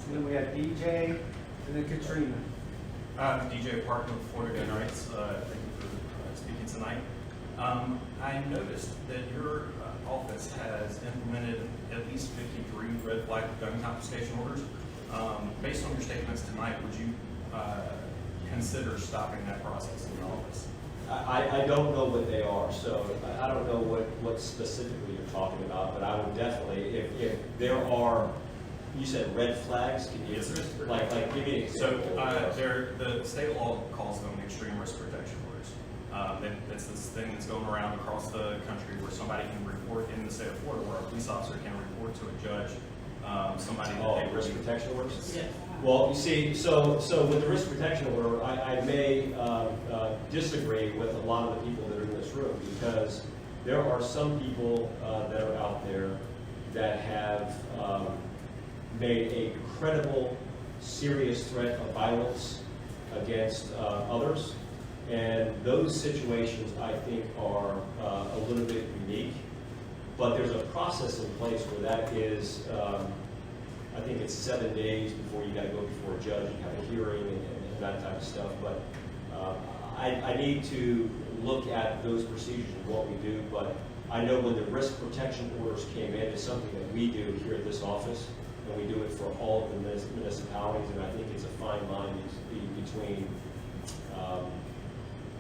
And then we had DJ, and then Katrina. DJ Park with Florida Gun Rights. Thank you for speaking tonight. I noticed that your office has implemented at least 53 red flag gun confiscation orders. Based on your statements tonight, would you consider stopping that process in your office? I don't know what they are, so I don't know what specifically you're talking about, but I would definitely, if there are, you said red flags, can you, Yes, sir. like give me an example. The state law calls them extreme risk protection orders. It's this thing that's going around across the country where somebody can report in the state of Florida, where a police officer can report to a judge somebody that they Risk protection orders? Yes. Well, you see, so with the risk protection order, I may disagree with a lot of the people that are in this room, because there are some people that are out there that have made a credible, serious threat of violence against others, and those situations, I think, are a little bit unique. But there's a process in place where that is, I think it's 7 days before you got to go before a judge and have a hearing and that type of stuff. But I need to look at those procedures and what we do. But I know when the risk protection orders came in, it's something that we do here at this office, and we do it for all of the municipalities. And I think it's a fine line between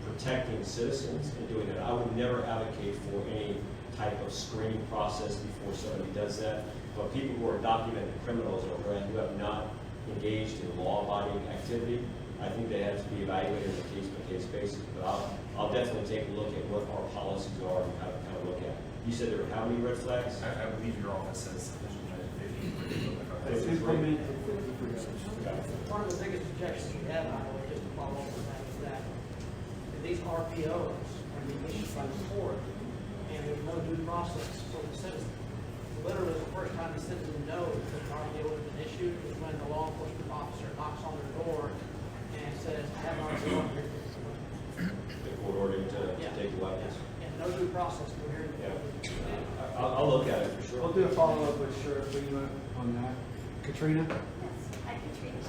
protecting citizens and doing that. I would never advocate for any type of screening process before somebody does that. But people who are documented criminals or who have not engaged in law-abiding activity, I think they have to be evaluated on a case-by-case basis. But I'll definitely take a look at what our policies are and kind of look at. You said there were how many red flags? I believe your office has implemented 50. It's implemented. One of the biggest objections we have, I would just follow up with that, is that these RPOs are being issued by the court, and there's no due process for the citizen. Literally, the first time the citizen knows that an RPO has been issued is when the law enforcement officer knocks on their door and says, I have an RPO here. The court ordered to take the weapons. And no due process for hearing. Yeah. I'll look at it for sure. We'll do a follow-up with Sheriff Lima on that. Katrina? Yes, hi Katrina.